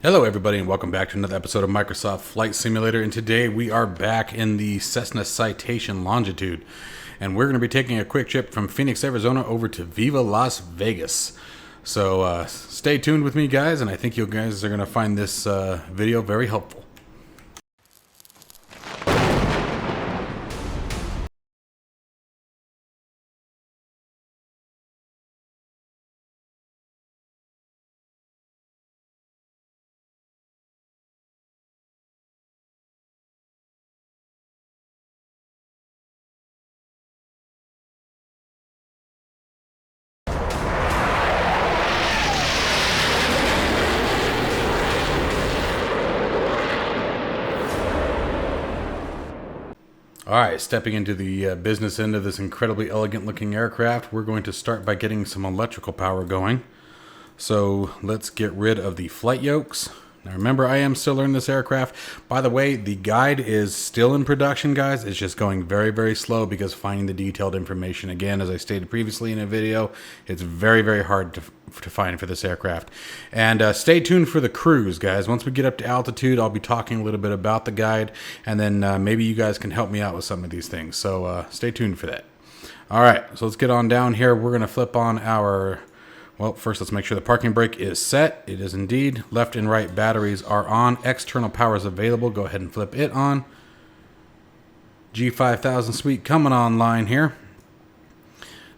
Hello everybody and welcome back to another episode of Microsoft Flight Simulator, and today we are back in the Cessna Citation Longitude, and we're going to be taking a quick trip from Phoenix, Arizona over to Viva Las Vegas. So stay tuned with me guys, and I think you guys are going to find this video very helpful. Alright, stepping into the business end of this incredibly elegant looking aircraft, we're going to start by getting some electrical power going. So let's get rid of the flight yokes. Now remember, I am still learning this aircraft. By the way, the guide is still in production, guys. It's just going very, very slow because finding the detailed information, again, as I stated previously in a video, it's very, very hard to find for this aircraft. And stay tuned for the cruise, guys. Once we get up to altitude, I'll be talking a little bit about the guide, and then maybe you guys can help me out with some of these things. So stay tuned for that. All right, so let's get on down here. We're going to flip on our... Well, first let's make sure the parking brake is set. It is indeed. Left and right batteries are on. External power is available. Go ahead and flip it on. G5000 suite coming online here.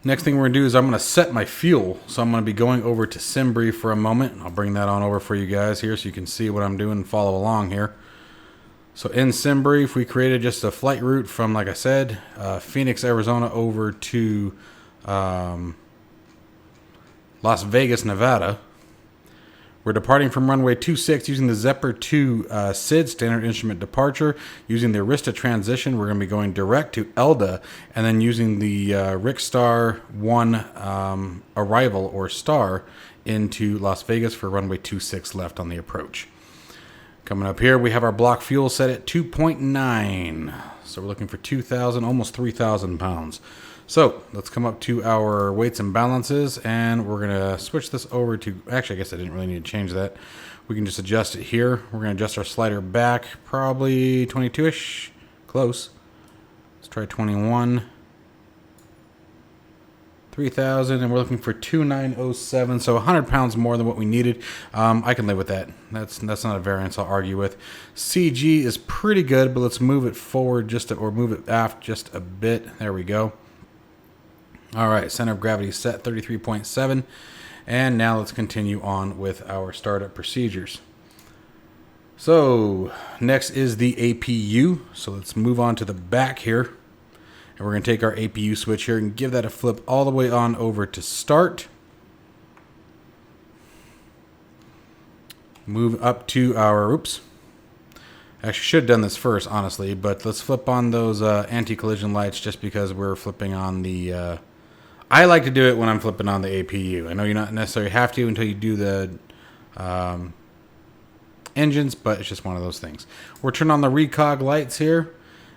Next thing we're going to do is I'm going to set my fuel. So I'm going to be going over to SimBrief for a moment. I'll bring that on over for you guys here so you can see what I'm doing and follow along here. So in SimBrief, we created just a flight route from, like I said, Phoenix, Arizona over to... Las Vegas, Nevada. We're departing from runway 26 using the Zephyr 2 SID, Standard Instrument Departure. Using the Arista transition, we're going to be going direct to ELDA, and then using the Rikstar 1 arrival or star into Las Vegas for runway 26 left on the approach. Coming up here, we have our block fuel set at 2.9. So we're looking for 2,000, almost 3,000 pounds. So let's come up to our weights and balances, and we're going to switch this over to, actually I guess I didn't really need to change that. We can just adjust it here. We're going to adjust our slider back, probably 22-ish, close. Let's try 21. 3,000, and we're looking for 2,907, so 100 pounds more than what we needed. I can live with that. That's not a variance I'll argue with. CG is pretty good, but let's move it forward or move it aft just a bit. There we go. All right, center of gravity set 33.7, and now let's continue on with our startup procedures. So next is the APU. So let's move on to the back here, and we're going to take our APU switch here and give that a flip all the way on over to start. Move up to our, oops. Actually, should have done this first, honestly, but let's flip on those anti-collision lights just because we're flipping on the... I like to do it when I'm flipping on the APU. I know you not necessarily have to until you do the engines, but it's just one of those things. We're turning on the recog lights here,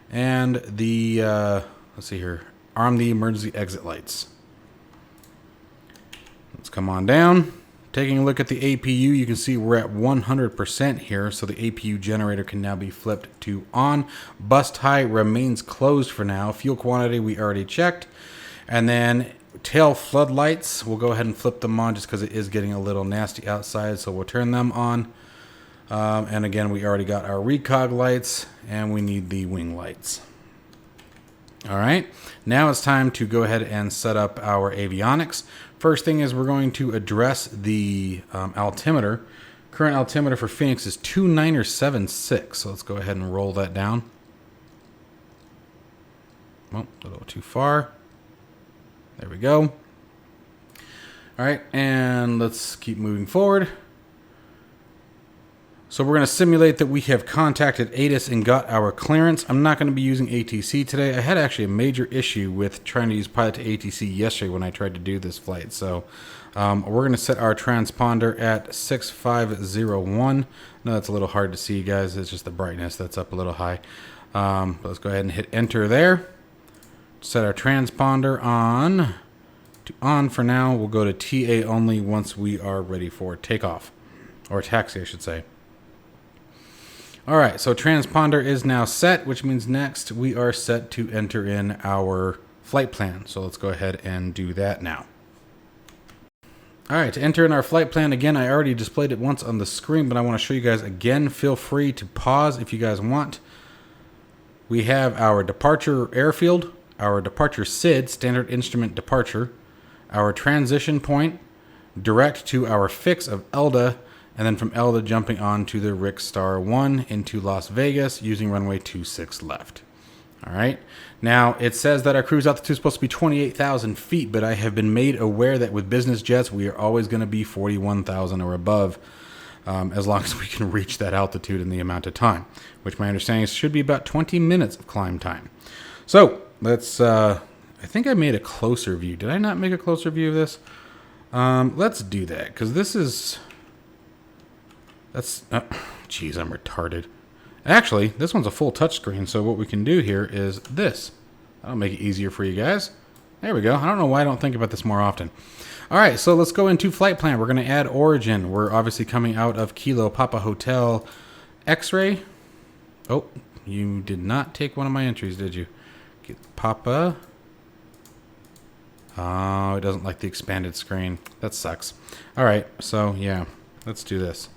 and the, let's see here, arm the emergency exit lights. Let's come on down. Taking a look at the APU, you can see we're at 100% here, so the APU generator can now be flipped to on. Bust high remains closed for now. Fuel quantity we already checked. And then tail floodlights, we'll go ahead and flip them on just because it is getting a little nasty outside, so we'll turn them on. And again, we already got our recog lights, and we need the wing lights. All right, now it's time to go ahead and set up our avionics. First thing is we're going to address the altimeter. Current altimeter for Phoenix is 2,976, so let's go ahead and roll that down. Well, a little too far. There we go. All right, and let's keep moving forward. So we're going to simulate that we have contacted ATIS and got our clearance. I'm not going to be using ATC today. I had actually a major issue with trying to use pilot to ATC yesterday when I tried to do this flight. So we're going to set our transponder at 6501. No, that's a little hard to see, guys. It's just the brightness that's up a little high. Let's go ahead and hit enter there. Set our transponder on to on for now. We'll go to TA only once we are ready for takeoff, or taxi, I should say. All right, so transponder is now set, which means next we are set to enter in our flight plan. So let's go ahead and do that now. All right, to enter in our flight plan, again, I already displayed it once on the screen, but I want to show you guys again. Feel free to pause if you guys want. We have our departure airfield, our departure SID, standard instrument departure, our transition point, direct to our fix of ELDA, and then from ELDA jumping on to the Rickstar 1 into Las Vegas using runway 26 left. All right. Now, it says that our cruise altitude is supposed to be 28,000 feet, but I have been made aware that with business jets, we are always going to be 41,000 or above, as long as we can reach that altitude in the amount of time, which my understanding is should be about 20 minutes of climb time. So let's, I think I made a closer view. Did I not make a closer view of this? Let's do that, because this is, geez, I'm retarded. Actually, this one's a full touchscreen, so what we can do here is this. That'll make it easier for you guys. There we go. I don't know why I don't think about this more often. All right, so let's go into flight plan. We're going to add origin. We're obviously coming out of Kilo Papa Hotel X-ray. Oh, you did not take one of my entries, did you? Get Papa. Oh, it doesn't like the expanded screen. That sucks. All right, so yeah, let's do this.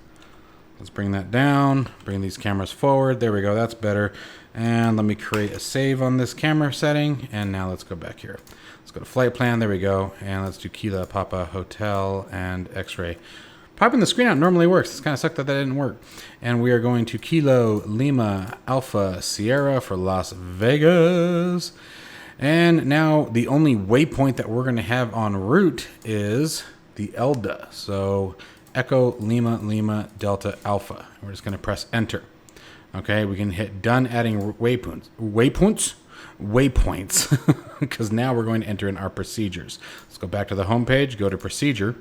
Let's bring that down, bring these cameras forward. There we go, that's better. And let me create a save on this camera setting. And now let's go back here. Let's go to flight plan, there we go. And let's do Kilo Papa Hotel and X-ray. Popping the screen out normally works. It's kind of sucked that that didn't work. And we are going to Kilo Lima Alpha Sierra for Las Vegas. And now the only waypoint that we're going to have en route is the ELDA. So Echo Lima Lima Delta Alpha. We're just going to press enter. Okay, we can hit done adding waypoints, because now we're going to enter in our procedures. Let's go back to the home page, go to procedure,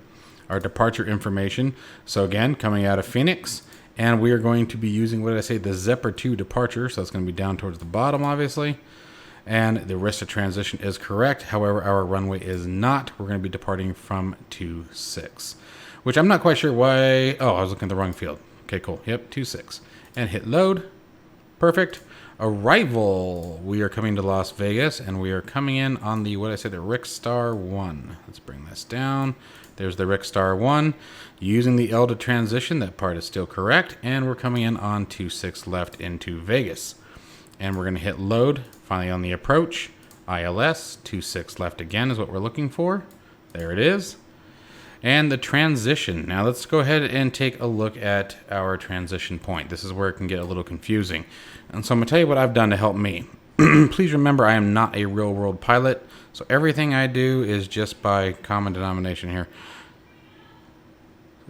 our departure information. So again, coming out of Phoenix, and we are going to be using, what did I say, the Zephyr 2 departure. So that's going to be down towards the bottom, obviously. And the rest of transition is correct. However, our runway is not. We're going to be departing from 26. Which I'm not quite sure why. Oh, I was looking at the wrong field. Okay, cool. Yep, 26. And hit load. Perfect. Arrival. We are coming to Las Vegas, and we are coming in on the, what did I say, the Rickstar 1. Let's bring this down. There's the Rickstar 1. Using the ELDA transition, that part is still correct. And we're coming in on 26 left into Vegas. And we're going to hit load. Finally on the approach. ILS. 26 left again is what we're looking for. There it is. And the transition. Now let's go ahead and take a look at our transition point. This is where it can get a little confusing. And so I'm going to tell you what I've done to help me. Please remember, I am not a real world pilot. So everything I do is just by common denomination here.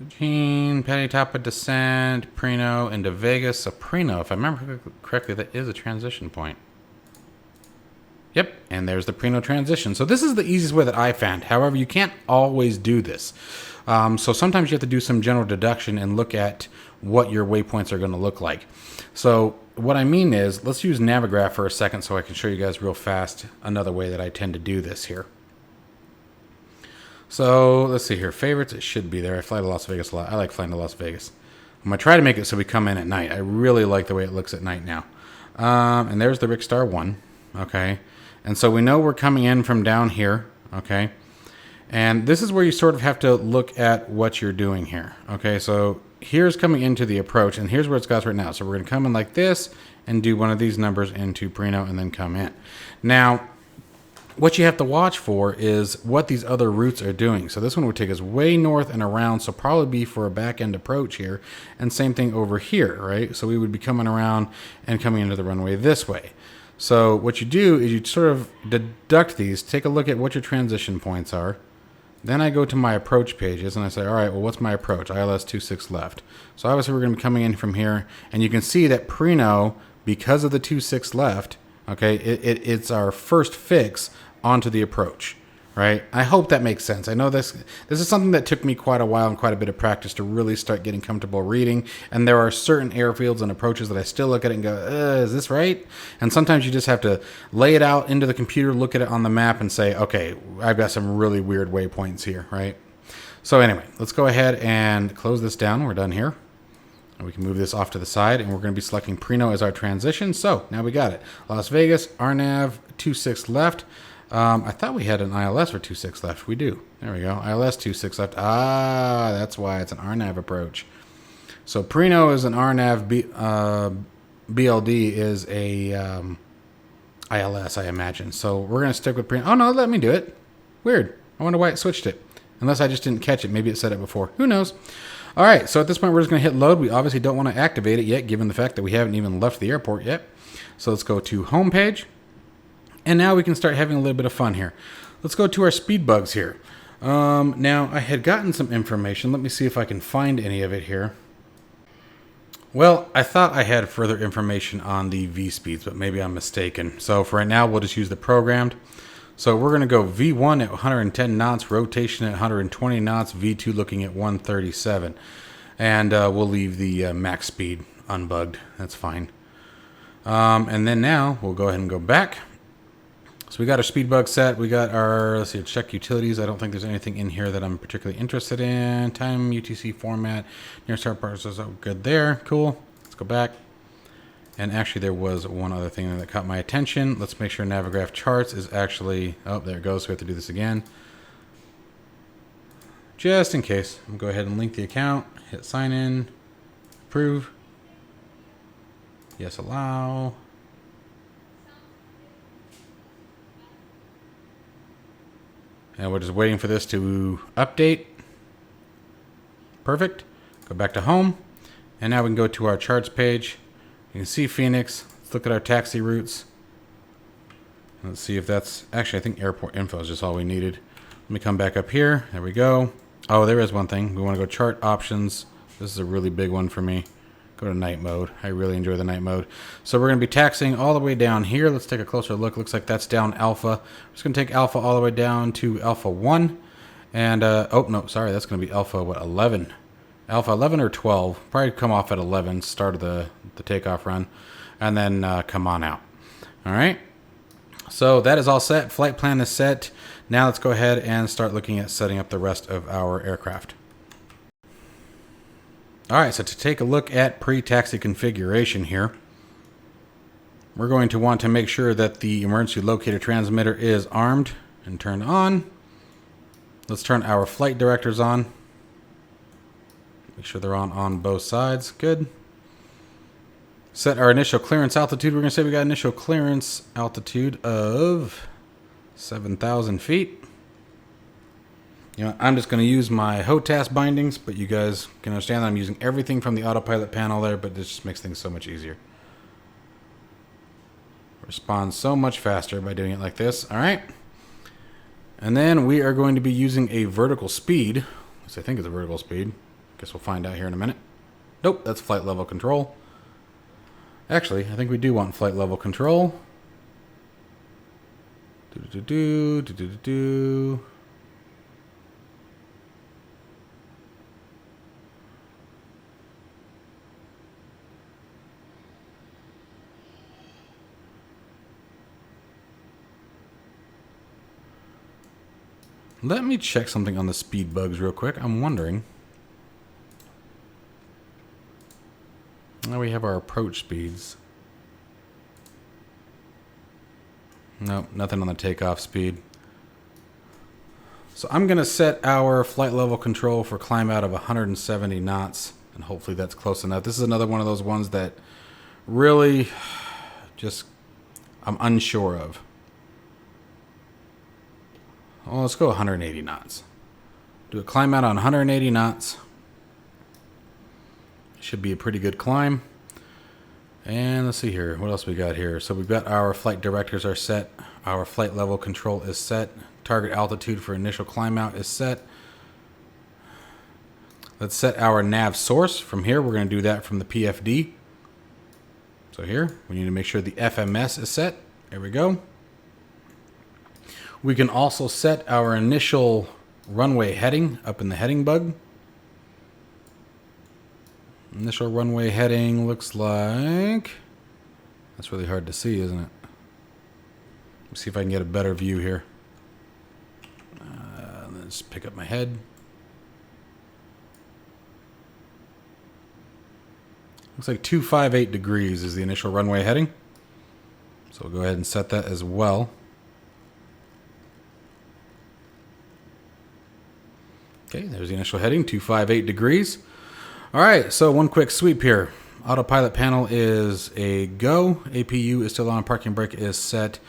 Gene, Petitapa descent, Preno into Vegas. So Preno, if I remember correctly, that is a transition point. Yep, and there's the Preno transition. So this is the easiest way that I found. However, you can't always do this. So sometimes you have to do some general deduction and look at what your waypoints are going to look like. So what I mean is, let's use Navigraph for a second so I can show you guys real fast another way that I tend to do this here. So let's see here. Favorites, it should be there. I fly to Las Vegas a lot. I like flying to Las Vegas. I'm going to try to make it so we come in at night. I really like the way it looks at night now. And there's the Rickstar 1. Okay. And so we know we're coming in from down here, okay? And this is where you sort of have to look at what you're doing here, okay? So here's coming into the approach, and here's where it's got right now. So we're going to come in like this and do one of these numbers into Preno and then come in. Now, what you have to watch for is what these other routes are doing. So this one would take us way north and around, so probably be for a back-end approach here. And same thing over here, right? So we would be coming around and coming into the runway this way. So what you do is you sort of deduct these, take a look at what your transition points are. Then I go to my approach pages and I say, all right, well, what's my approach? ILS 26 left. So obviously we're going to be coming in from here, and you can see that Preno, because of the 26 left, okay, it's our first fix onto the approach, right? I hope that makes sense. I know this is something that took me quite a while and quite a bit of practice to really start getting comfortable reading. And there are certain airfields and approaches that I still look at it and go, is this right? And sometimes you just have to lay it out into the computer, look at it on the map and say, okay, I've got some really weird waypoints here, right? So anyway, let's go ahead and close this down. We're done here. And we can move this off to the side, and we're going to be selecting Preno as our transition. So now we got it. Las Vegas, RNAV 26 left. I thought we had an ILS for 26 left. We do. There we go. ILS 26 left. Ah, that's why it's an RNAV approach. So Preno is an RNAV. BLD is a ILS, I imagine. So we're going to stick with Preno. Oh, no, let me do it. Weird. I wonder why it switched it. Unless I just didn't catch it. Maybe it said it before. Who knows? All right, so at this point, we're just going to hit load. We obviously don't want to activate it yet, given the fact that we haven't even left the airport yet. So let's go to home page. And now we can start having a little bit of fun here. Let's go to our speed bugs here. Now, I had gotten some information. Let me see if I can find any of it here. Well, I thought I had further information on the V speeds, but maybe I'm mistaken. So for right now, we'll just use the programmed. So we're going to go V1 at 110 knots, rotation at 120 knots, V2 looking at 137. And we'll leave the max speed unbugged. That's fine. And then now we'll go ahead and go back. So we got our speed bug set. We got our, let's see, check utilities. I don't think there's anything in here that I'm particularly interested in. Time, UTC format, near start parts. Oh, good there. Cool. Let's go back. And actually, there was one other thing that caught my attention. Let's make sure Navigraph Charts is actually... Oh, there it goes. So we have to do this again. Just in case. I'm going to go ahead and link the account. Hit sign in. Approve. Yes, allow. And we're just waiting for this to update. Perfect. Go back to home. And now we can go to our charts page. You can see Phoenix. Let's look at our taxi routes. Let's see if that's... Actually, I think airport info is just all we needed. Let me come back up here. There we go. Oh, there is one thing. We want to go chart options. This is a really big one for me. Go to night mode. I really enjoy the night mode. So we're going to be taxiing all the way down here. Let's take a closer look. Looks like that's down alpha. We're just going to take alpha all the way down to alpha 1. And, oh, no, sorry. That's going to be alpha, what, 11? Alpha 11 or 12. Probably come off at 11, start of the takeoff run, and then come on out. All right. So that is all set. Flight plan is set. Now let's go ahead and start looking at setting up the rest of our aircraft. All right, so to take a look at pre-taxi configuration here, we're going to want to make sure that the emergency locator transmitter is armed and turned on. Let's turn our flight directors on. Make sure they're on both sides. Good. Set our initial clearance altitude. We're going to say we got initial clearance altitude of 7,000 feet. You know, I'm just going to use my HOTAS bindings, but you guys can understand that I'm using everything from the autopilot panel there, but this just makes things so much easier. Responds so much faster by doing it like this. All right. And then we are going to be using a vertical speed. At least I think it's a vertical speed. Guess we'll find out here in a minute. Nope, that's flight level control. Actually, I think we do want flight level control. Let me check something on the speed bugs real quick. I'm wondering. Now we have our approach speeds. Nope, nothing on the takeoff speed. So I'm going to set our flight level control for climb out of 170 knots. And hopefully that's close enough. This is another one of those ones that really just I'm unsure of. Well, let's go 180 knots. Do a climb out on 180 knots. Should be a pretty good climb. And let's see here. What else we got here? So we've got our flight directors are set. Our flight level control is set. Target altitude for initial climb out is set. Let's set our nav source. From here, we're going to do that from the PFD. So here, we need to make sure the FMS is set. There we go. We can also set our initial runway heading up in the heading bug. Initial runway heading looks like... That's really hard to see, isn't it? Let's see if I can get a better view here. Let's pick up my head. Looks like 258 degrees is the initial runway heading. So we'll go ahead and set that as well. Okay, there's the initial heading, 258 degrees. All right, so one quick sweep here. Autopilot panel is a go. APU is still on. Parking brake is set.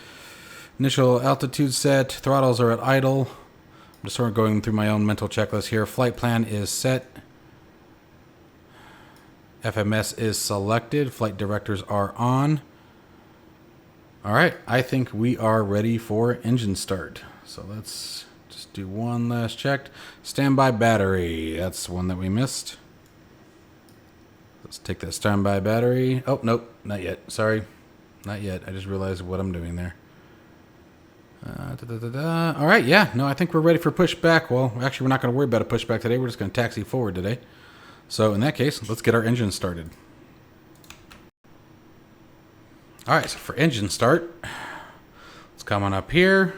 Initial altitude set. Throttles are at idle. I'm just sort of going through my own mental checklist here. Flight plan is set. FMS is selected. Flight directors are on. All right, I think we are ready for engine start. So let's just do one last check. Standby battery. That's one that we missed. Let's take that standby battery. Oh, nope, not yet. Sorry, not yet. I just realized what I'm doing there. All right, yeah, no, I think we're ready for pushback. Well, actually, we're not going to worry about a pushback today. We're just going to taxi forward today. So in that case, let's get our engine started. All right, so for engine start, let's come on up here.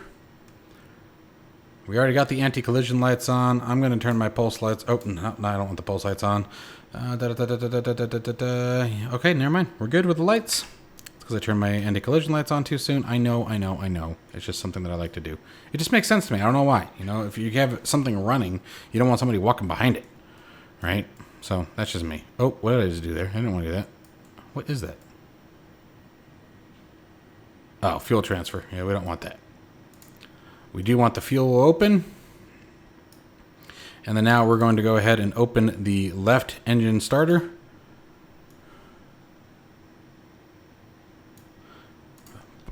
We already got the anti-collision lights on. I'm going to turn my pulse lights. Oh, no, I don't want the pulse lights on. Okay, never mind. We're good with the lights. It's because I turned my anti-collision lights on too soon. I know. It's just something that I like to do. It just makes sense to me. I don't know why. You know, if you have something running, you don't want somebody walking behind it, right? So that's just me. Oh, what did I just do there? I didn't want to do that. What is that? Oh, fuel transfer. Yeah, we don't want that. We do want the fuel open. And then now we're going to go ahead and open the left engine starter.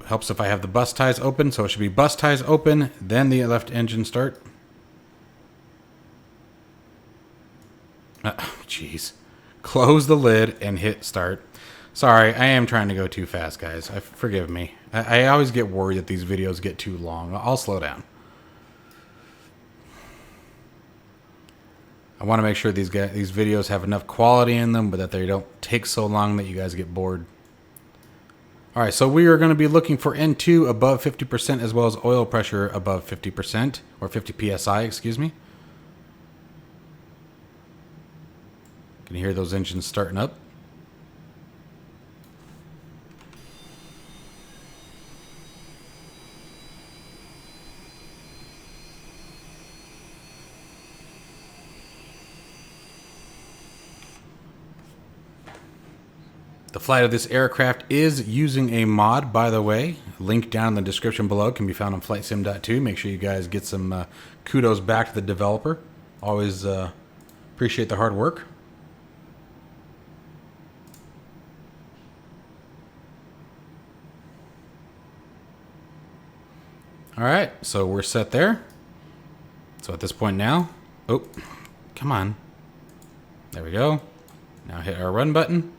Helps if I have the bus ties open, so it should be bus ties open, then the left engine start. Jeez. Close the lid and hit start. Sorry, I am trying to go too fast, guys. Forgive me. I always get worried that these videos get too long. I'll slow down. I want to make sure these videos have enough quality in them, but that they don't take so long that you guys get bored. All right, so we are going to be looking for N2 above 50% as well as oil pressure above 50%, or 50 psi, excuse me. Can you hear those engines starting up? The flight of this aircraft is using a mod, by the way. Link down in the description below can be found on FlightSim.2. Make sure you guys get some kudos back to the developer. Always appreciate the hard work. All right, so we're set there. So at this point now, oh, come on. There we go. Now hit our run button.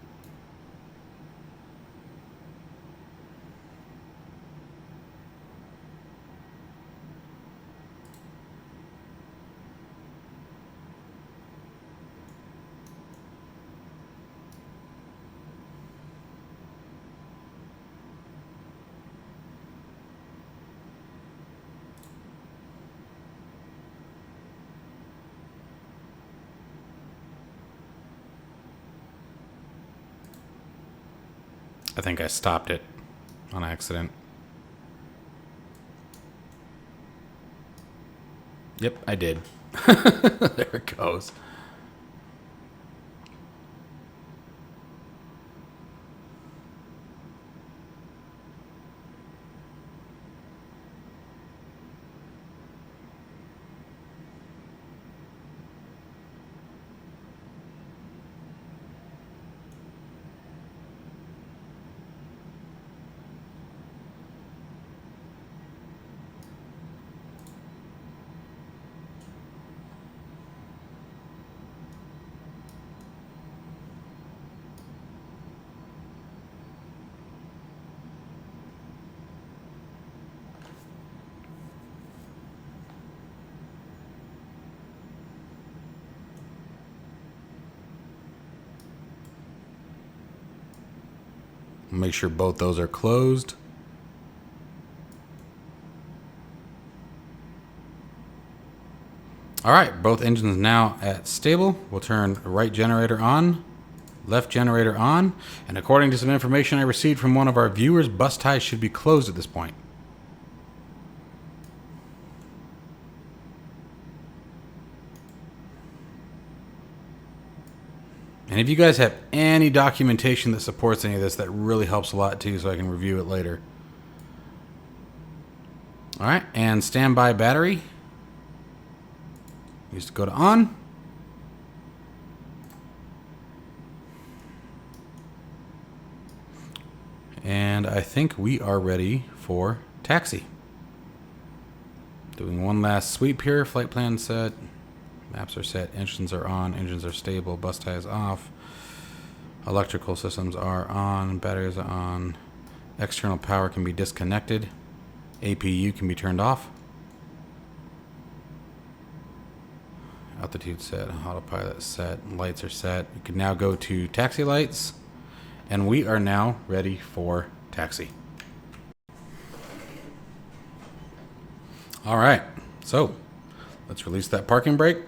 I think I stopped it on accident. Yep, I did. There it goes. Make sure both those are closed. All right, both engines now at stable. We'll turn right generator on. Left generator on. And according to some information I received from one of our viewers, bus ties should be closed at this point. And if you guys have any documentation that supports any of this, that really helps a lot too, so I can review it later. Alright, and standby battery. Needs to go to on. And I think we are ready for taxi. Doing one last sweep here. Flight plan set. Maps are set. Engines are on. Engines are stable. Bus ties off. Electrical systems are on. Batteries are on. External power can be disconnected. APU can be turned off. Altitude set. Autopilot set. Lights are set. You can now go to taxi lights. And we are now ready for taxi. All right. So let's release that parking brake.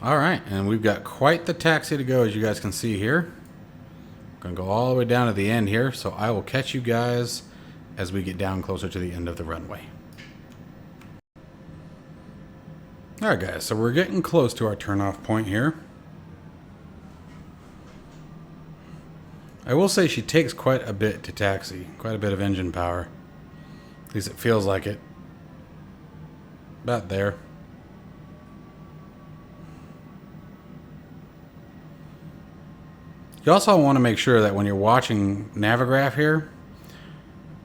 All right, and we've got quite the taxi to go, as you guys can see here. Gonna go all the way down to the end here, so I will catch you guys as we get down closer to the end of the runway. All right, guys, so we're getting close to our turnoff point here. I will say she takes quite a bit to taxi, quite a bit of engine power. At least it feels like it. About there. You also want to make sure that when you're watching Navigraph here,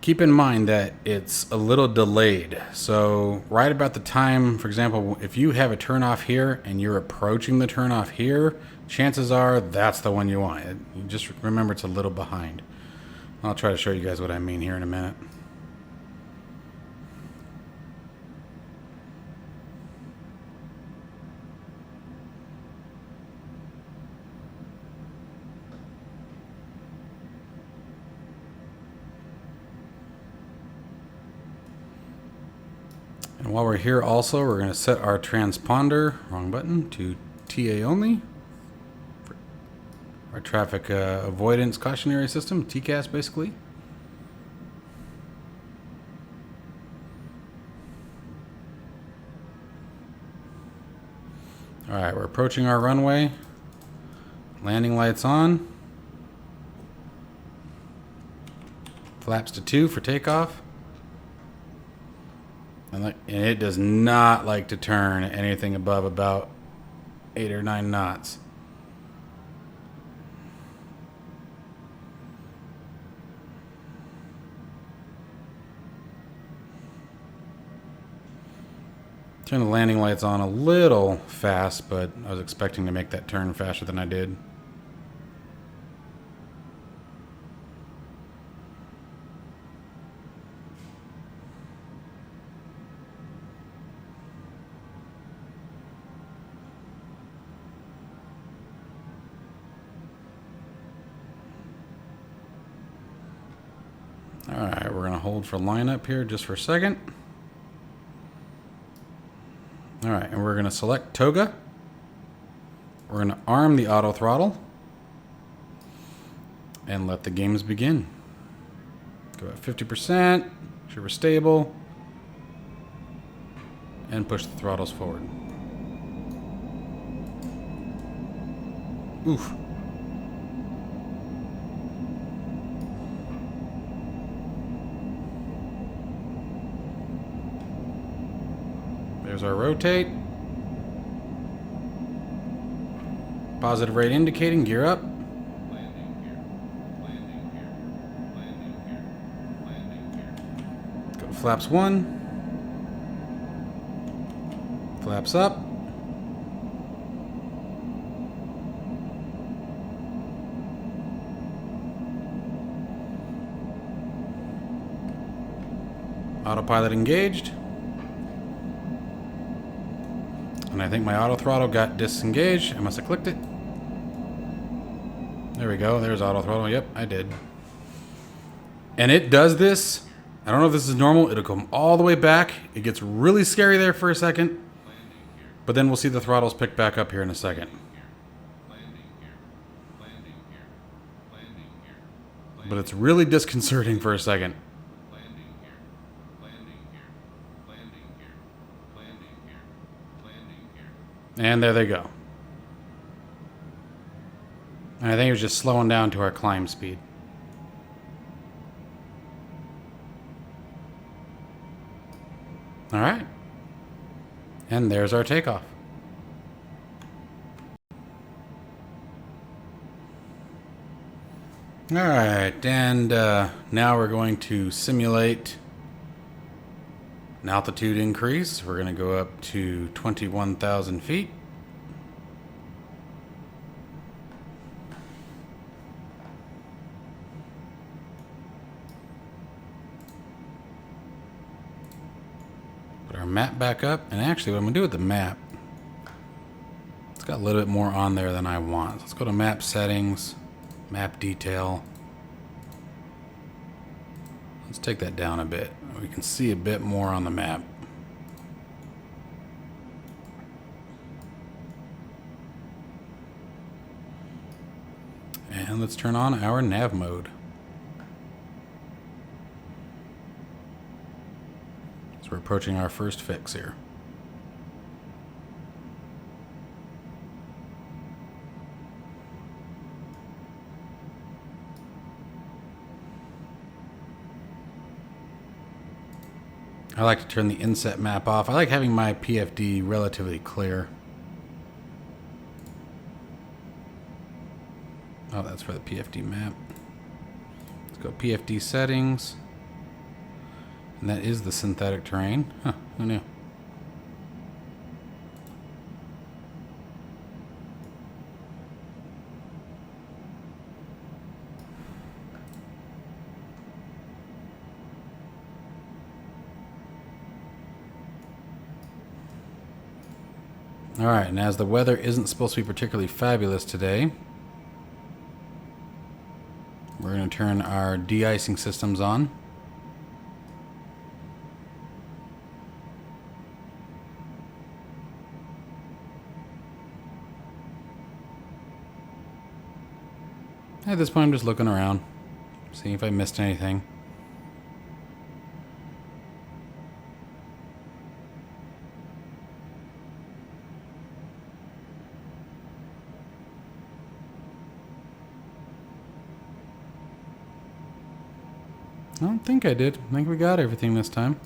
keep in mind that it's a little delayed. So right about the time, for example, if you have a turnoff here and you're approaching the turnoff here, chances are that's the one you want. You just remember it's a little behind. I'll try to show you guys what I mean here in a minute. And while we're here also, we're going to set our transponder, wrong button, to TA only. For our traffic avoidance cautionary system, TCAS basically. Alright, we're approaching our runway. Landing lights on. Flaps to 2 for takeoff. And it does not like to turn anything above about 8 or 9 knots. Turn the landing lights on a little fast, but I was expecting to make that turn faster than I did. Alright, we're going to hold for lineup here just for a second. Alright, and we're going to select Toga. We're going to arm the auto throttle. And let the games begin. Go at 50%. Make sure we're stable. And push the throttles forward. Oof. There's our rotate. Positive rate indicating, gear up. Go to flaps 1. Flaps up. Autopilot engaged. And I think my auto throttle got disengaged. I must have clicked it. There we go. There's auto throttle. Yep, I did. And it does this. I don't know if this is normal. It'll come all the way back. It gets really scary there for a second. But then we'll see the throttles pick back up here in a second. But it's really disconcerting for a second. And there they go. And I think it was just slowing down to our climb speed. All right. And there's our takeoff. All right, and now we're going to simulate an altitude increase. We're going to go up to 21,000 feet. Put our map back up, and actually what I'm going to do with the map, it's got a little bit more on there than I want. So let's go to map settings, map detail. Let's take that down a bit. We can see a bit more on the map. And let's turn on our nav mode. So we're approaching our first fix here. I like to turn the inset map off. I like having my PFD relatively clear. Oh, that's for the PFD map. Let's go PFD settings. And that is the synthetic terrain. Huh, who knew? Alright, and as the weather isn't supposed to be particularly fabulous today, we're going to turn our de-icing systems on. At this point, I'm just looking around, seeing if I missed anything. I don't think I did. I think we got everything this time.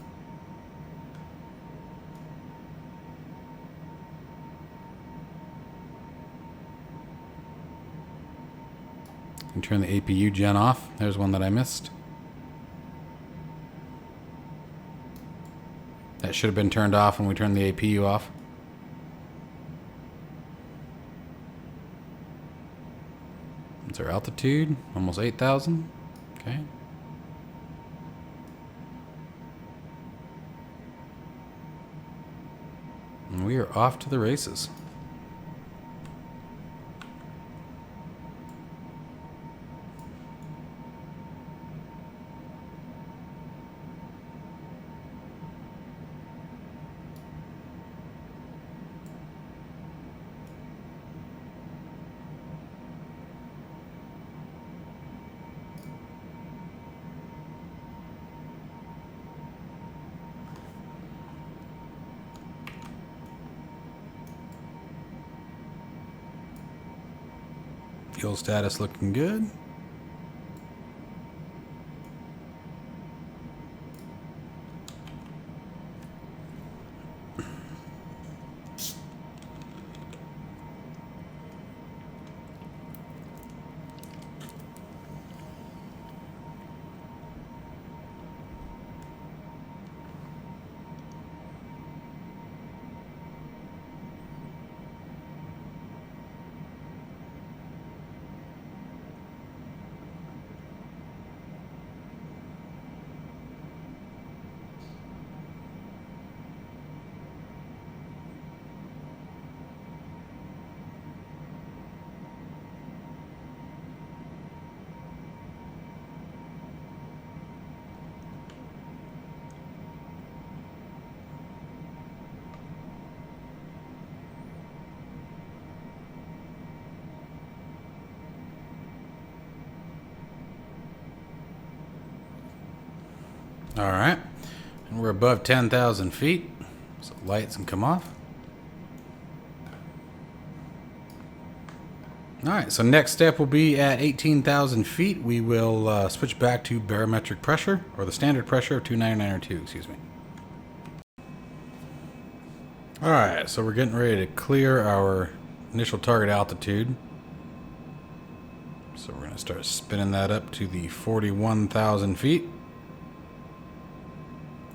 And turn the APU gen off. There's one that I missed. That should have been turned off when we turned the APU off. It's our altitude, almost 8,000. Okay. And we are off to the races. Fuel status looking good. All right, and we're above 10,000 feet, so lights can come off. All right, so next step will be at 18,000 feet. We will switch back to barometric pressure, or the standard pressure of 29902, excuse me. All right, so we're getting ready to clear our initial target altitude. So we're going to start spinning that up to the 41,000 feet.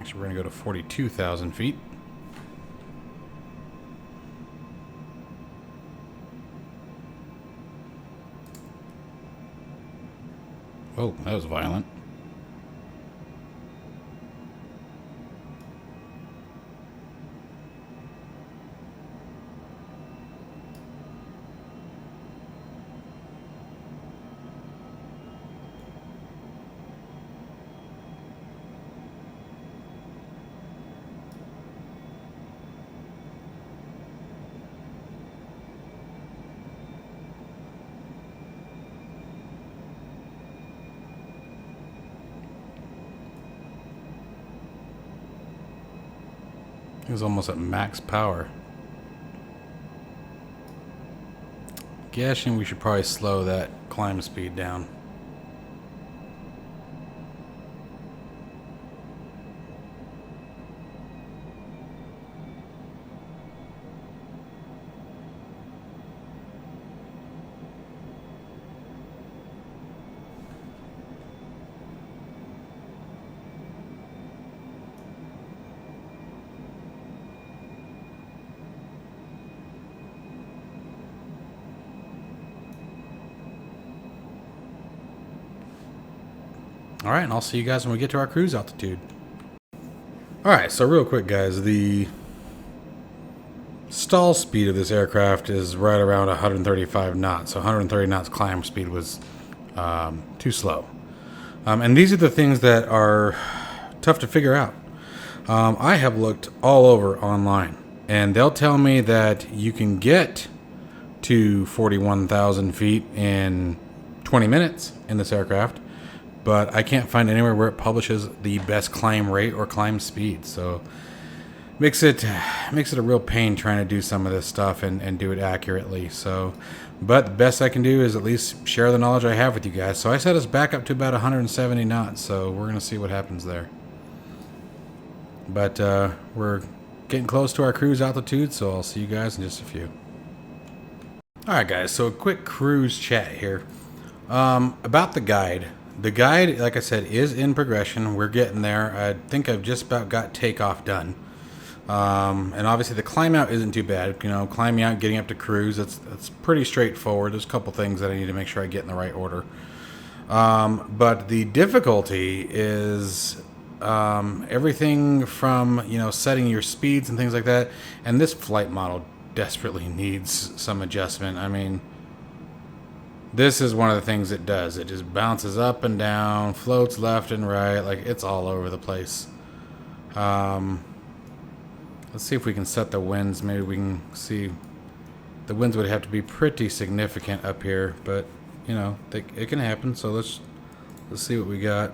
Actually, we're going to go to 42,000 feet. Oh, that was violent. It was almost at max power. Guessing we should probably slow that climb speed down. All right, and I'll see you guys when we get to our cruise altitude. All right, so real quick, guys, the stall speed of this aircraft is right around 135 knots. So 130 knots climb speed was too slow. And these are the things that are tough to figure out. I have looked all over online, and they'll tell me that you can get to 41,000 feet in 20 minutes in this aircraft, but I can't find anywhere where it publishes the best climb rate or climb speed. So makes it a real pain trying to do some of this stuff and do it accurately. So, but the best I can do is at least share the knowledge I have with you guys. So I set us back up to about 170 knots. So we're gonna see what happens there. But we're getting close to our cruise altitude, so I'll see you guys in just a few. All right, guys. So a quick cruise chat here about the guide. The guide, like I said, is in progression. We're getting there. I think I've just about got takeoff done. And obviously the climb out isn't too bad. You know, climbing out, getting up to cruise, that's pretty straightforward. There's a couple things that I need to make sure I get in the right order. But the difficulty is everything from, you know, setting your speeds and things like that. And this flight model desperately needs some adjustment. I mean, this is one of the things it does. It just bounces up and down, floats left and right, like it's all over the place. Let's see if we can set the winds. Maybe we can see. The winds would have to be pretty significant up here, but you know, it can happen. So let's see what we got.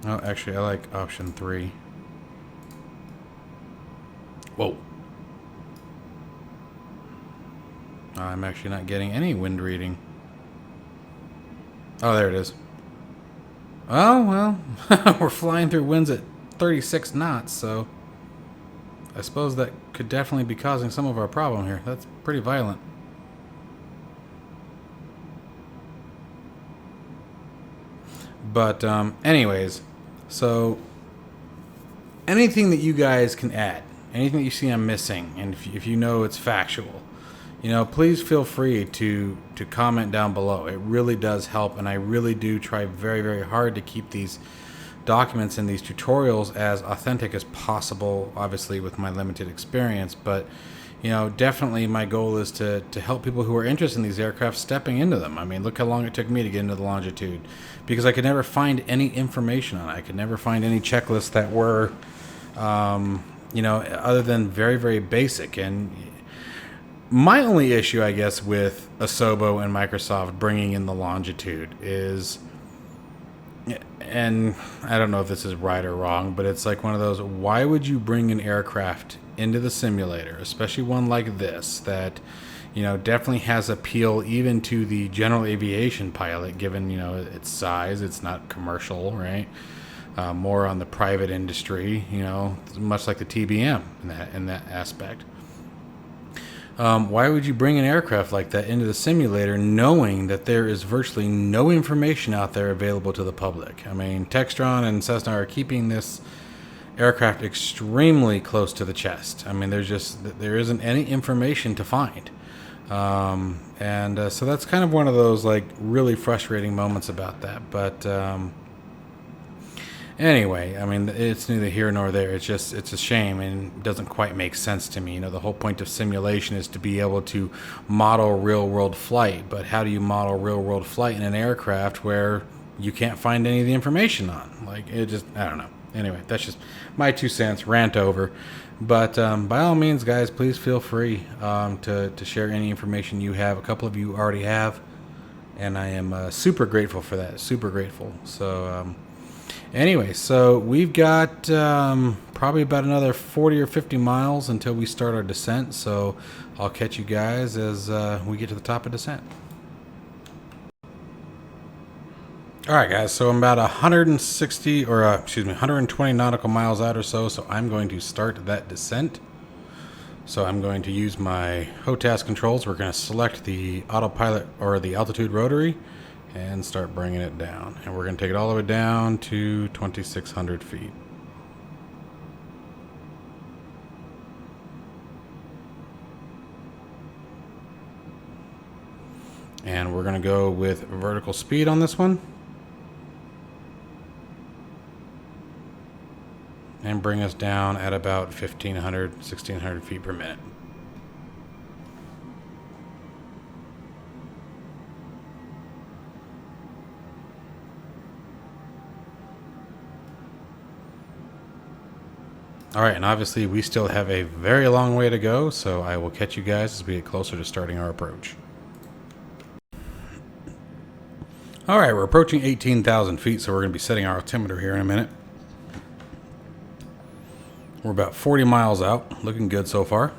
Oh, actually, I like option 3. Whoa. I'm actually not getting any wind reading. Oh, there it is. Oh, well, we're flying through winds at 36 knots, so I suppose that could definitely be causing some of our problem here. That's pretty violent. But anyways, so anything that you guys can add, anything that you see I'm missing, and if you know it's factual, you know, please feel free to comment down below. It really does help, and I really do try very, very hard to keep these documents and these tutorials as authentic as possible, obviously with my limited experience. But, you know, definitely my goal is to help people who are interested in these aircraft stepping into them. I mean, look how long it took me to get into the Longitude, because I could never find any information on it. I could never find any checklists that were, you know, other than very, very basic. And my only issue, I guess, with Asobo and Microsoft bringing in the Longitude is, and I don't know if this is right or wrong, but it's like one of those, why would you bring an aircraft into the simulator, especially one like this, that, you know, definitely has appeal even to the general aviation pilot, given, you know, its size. It's not commercial, right? More on the private industry, you know, much like the TBM in that aspect. Why would you bring an aircraft like that into the simulator knowing that there is virtually no information out there available to the public? I mean, Textron and Cessna are keeping this aircraft extremely close to the chest. I mean, there isn't any information to find. So that's kind of one of those like really frustrating moments about that. But anyway, I mean, it's neither here nor there. It's a shame and doesn't quite make sense to me. You know, the whole point of simulation is to be able to model real world flight. But how do you model real world flight in an aircraft where you can't find any of the information on? Like, I don't know. Anyway, that's just my 2 cents, rant over. But by all means, guys, please feel free to share any information you have. A couple of you already have, and I am super grateful for that. Super grateful. So anyway, so we've got probably about another 40 or 50 miles until we start our descent. So I'll catch you guys as we get to the top of descent. All right, guys, so I'm about 120 nautical miles out or so I'm going to start that descent. So I'm going to use my HOTAS controls. We're going to select the autopilot or the altitude rotary and start bringing it down. And we're going to take it all the way down to 2,600 feet. And we're going to go with vertical speed on this one. And bring us down at about 1,500, 1,600 feet per minute. All right, and obviously we still have a very long way to go, so I will catch you guys as we get closer to starting our approach. All right, we're approaching 18,000 feet, so we're going to be setting our altimeter here in a minute. We're about 40 miles out, looking good so far.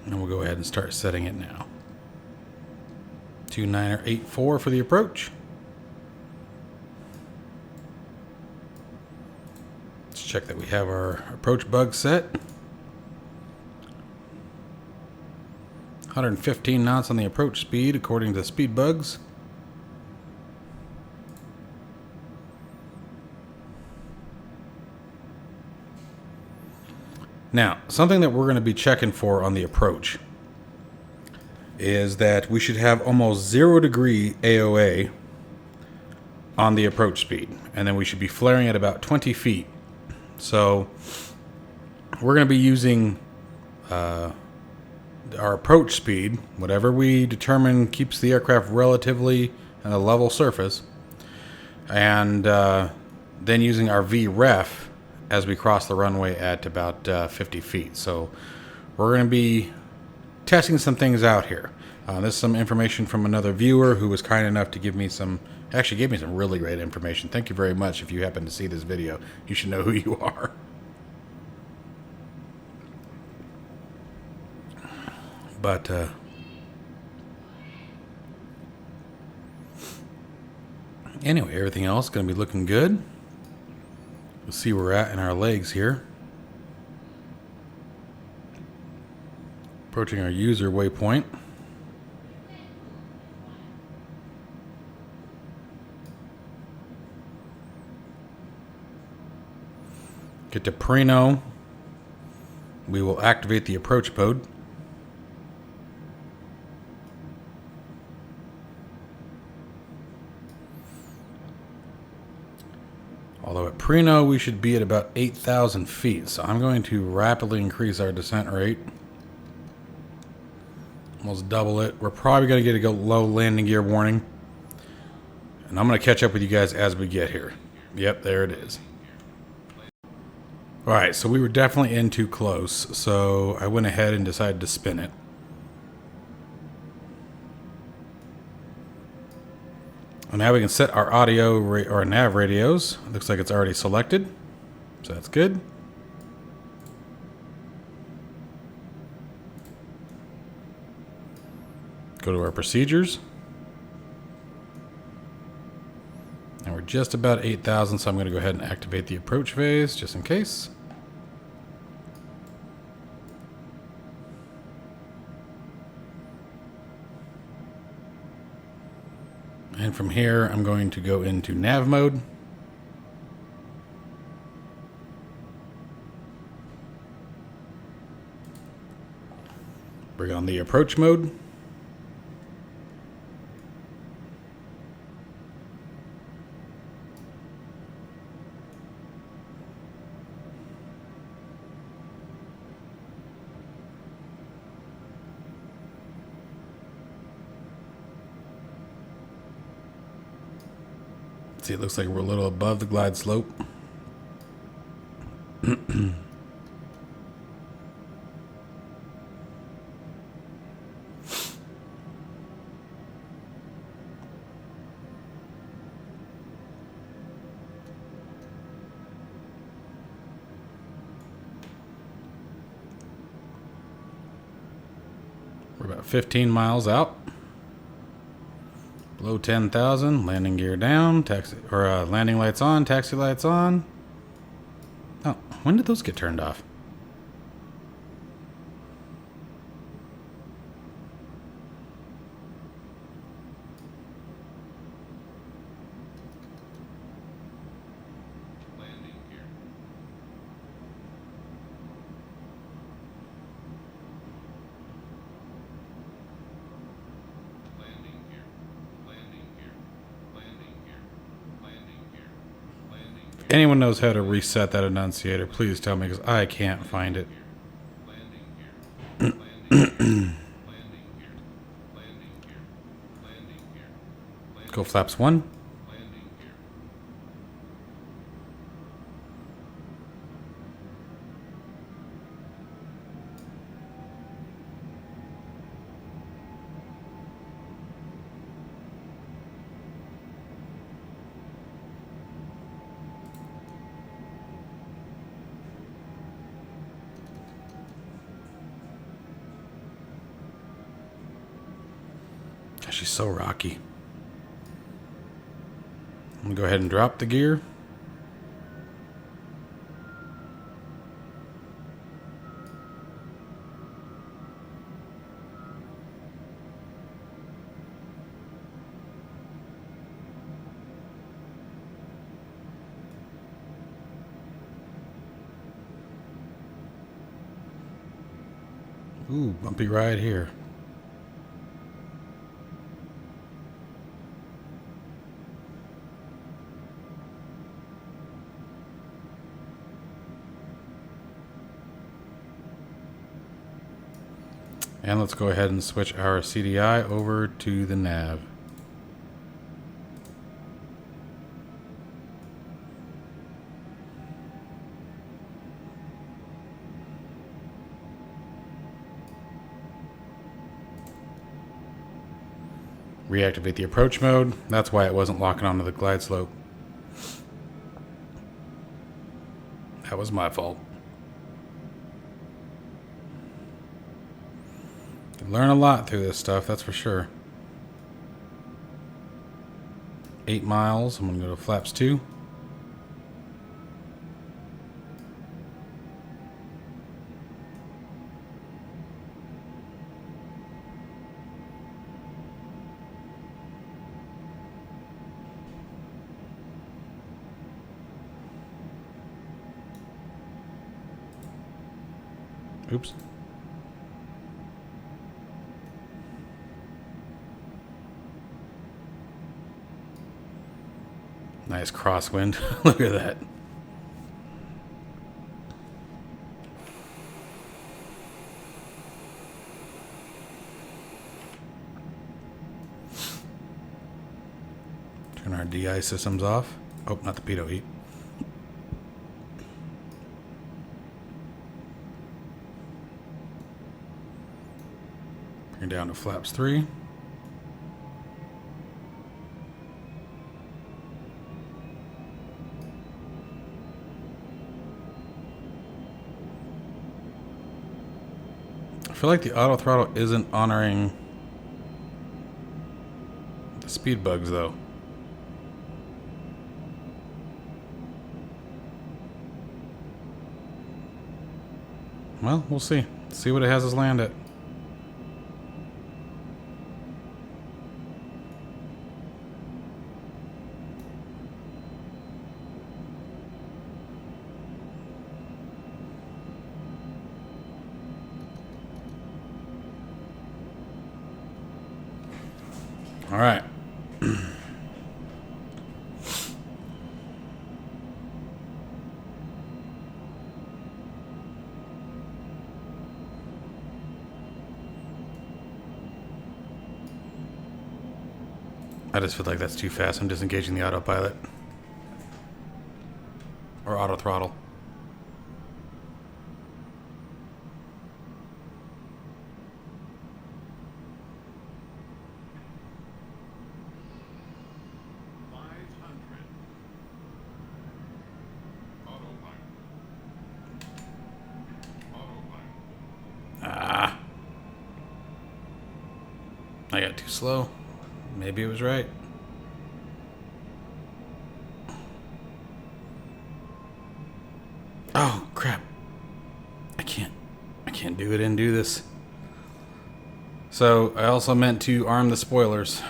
And we'll go ahead and start setting it now. 2984 for the approach. Let's check that we have our approach bug set. 115 knots on the approach speed according to speed bugs. Now, something that we're going to be checking for on the approach is that we should have almost 0 degree AOA on the approach speed, and then we should be flaring at about 20 feet. So we're going to be using our approach speed, whatever we determine keeps the aircraft relatively on a level surface, and then using our VREF as we cross the runway at about 50 feet. So we're going to be testing some things out here. This is some information from another viewer who was kind enough to give me some really great information. Thank you very much. If you happen to see this video, you should know who you are. But anyway, everything else is going to be looking good. We'll see where we're at in our legs here. Approaching our user waypoint. Get to Preno. We will activate the approach mode. Although at Preno we should be at about 8,000 feet, so I'm going to rapidly increase our descent rate. Almost double it. We're probably going to get a low landing gear warning. And I'm going to catch up with you guys as we get here. Yep, there it is. All right, so we were definitely in too close, so I went ahead and decided to spin it. And now we can set our audio or nav radios. It looks like it's already selected, so that's good. Go to our procedures. And we're just about 8,000, so I'm going to go ahead and activate the approach phase just in case. And from here, I'm going to go into nav mode. Bring on the approach mode. See, it looks like we're a little above the glide slope. We're about 15 miles out. Below 10,000, landing gear down, taxi or landing lights on, taxi lights on. Oh, when did those get turned off? Landing gear. Landing gear. Landing gear. Landing gear. Landing gear. Landing gear. If anyone knows how to reset that annunciator, please tell me, because I can't find it. Landing gear. Landing gear. Landing gear. Landing gear. Landing gear. Go flaps 1. Landing gear. Gosh, she's so rocky. I'm gonna go ahead and drop the gear. Ooh, bumpy ride here. And let's go ahead and switch our CDI over to the nav. Reactivate the approach mode. That's why it wasn't locking onto the glide slope. That was my fault. Learn a lot through this stuff, that's for sure. 8 miles. I'm going to go to flaps 2. Oops. Nice crosswind. Look at that. Turn our DI systems off. Oh, not the pitot heat. down to flaps 3. I feel like the auto throttle isn't honoring the speed bugs though. Well, we'll see. See what it has us land at. All right. I just feel like that's too fast. I'm disengaging the autopilot. Or auto throttle. Ah. I got too slow. Maybe it was right. Oh, crap. I can't do it and do this. So, I also meant to arm the spoilers,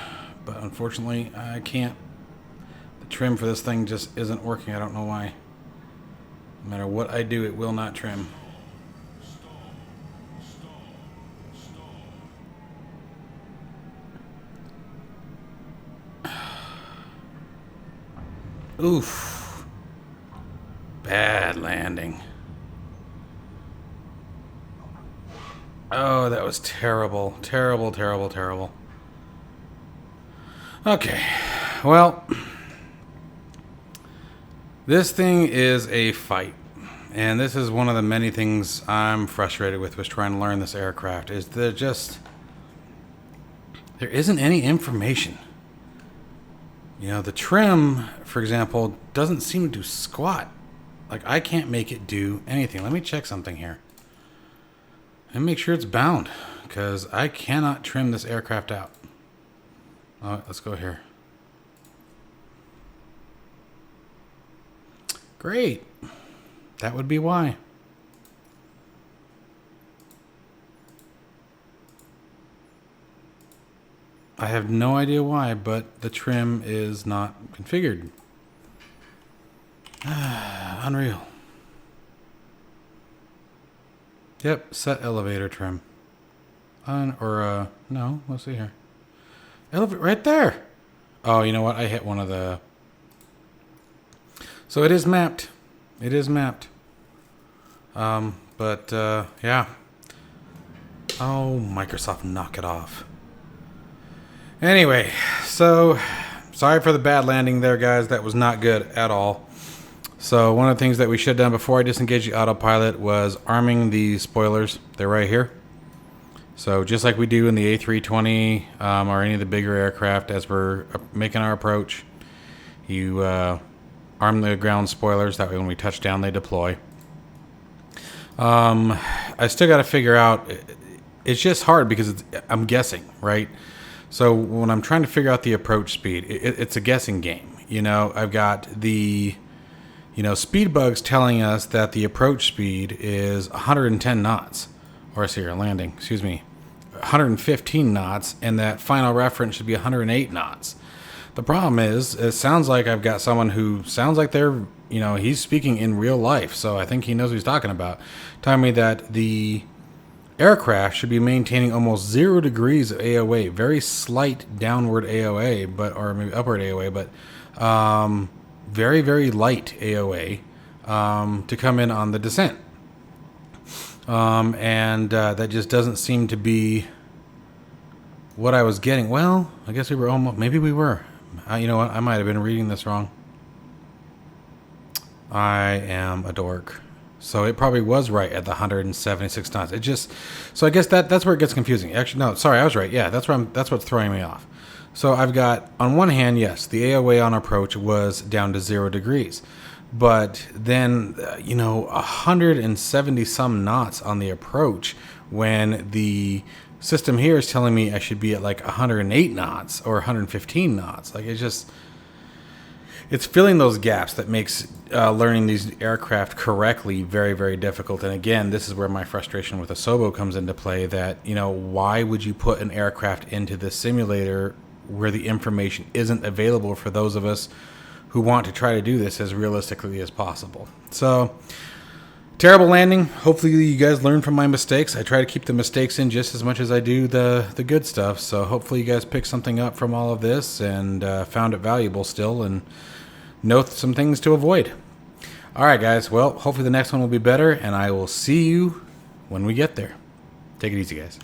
but unfortunately, I can't. The trim for this thing just isn't working. I don't know why. No matter what I do, it will not trim. Oof. Bad landing. Oh, that was terrible. Terrible, terrible, terrible. Okay. Well, this thing is a fight. And this is one of the many things I'm frustrated with trying to learn this aircraft, is there isn't any information. You know, the trim, for example, doesn't seem to do squat. Like, I can't make it do anything. Let me check something here. And make sure it's bound, because I cannot trim this aircraft out. All right, let's go here. Great. That would be why. I have no idea why, but the trim is not configured. Unreal. Yep, set elevator trim. No, let's see here. Elevator, right there. Oh, you know what? I hit one of the... So it is mapped. It is mapped. Yeah. Oh, Microsoft, knock it off. Anyway, so sorry for the bad landing there, guys. That was not good at all. So one of the things that we should have done before I disengaged the autopilot was arming the spoilers. They're right here. So just like we do in the A320 or any of the bigger aircraft, as we're making our approach, you arm the ground spoilers. That way when we touch down, they deploy. I still got to figure out... It's just hard because I'm guessing, right? So when I'm trying to figure out the approach speed, it's a guessing game. You know, I've got the, speed bugs telling us that the approach speed is 110 knots. Or I see your landing, excuse me, 115 knots, and that final reference should be 108 knots. The problem is, it sounds like I've got someone who sounds like they're, he's speaking in real life, so I think he knows what he's talking about. Telling me that the aircraft should be maintaining almost 0 degrees of AOA, very slight downward AOA, or maybe upward AOA, but very, very light AOA to come in on the descent. That just doesn't seem to be what I was getting. Well, I guess we were almost, maybe we were. You know what? I might have been reading this wrong. I am a dork. So it probably was right at the 176 knots. It just, so I guess that's where it gets confusing. Actually, no, sorry, I was right. Yeah, that's what's throwing me off. So I've got, on one hand, yes, the AOA on approach was down to 0 degrees. But then, 170 some knots on the approach when the system here is telling me I should be at like 108 knots or 115 knots. Like it's filling those gaps that makes learning these aircraft correctly very, very difficult. And again, this is where my frustration with Asobo comes into play, that, why would you put an aircraft into this simulator where the information isn't available for those of us who want to try to do this as realistically as possible? So, terrible landing. Hopefully you guys learn from my mistakes. I try to keep the mistakes in just as much as I do the good stuff. So hopefully you guys picked something up from all of this and found it valuable still and know some things to avoid. All right, guys. Well, hopefully the next one will be better, and I will see you when we get there. Take it easy, guys.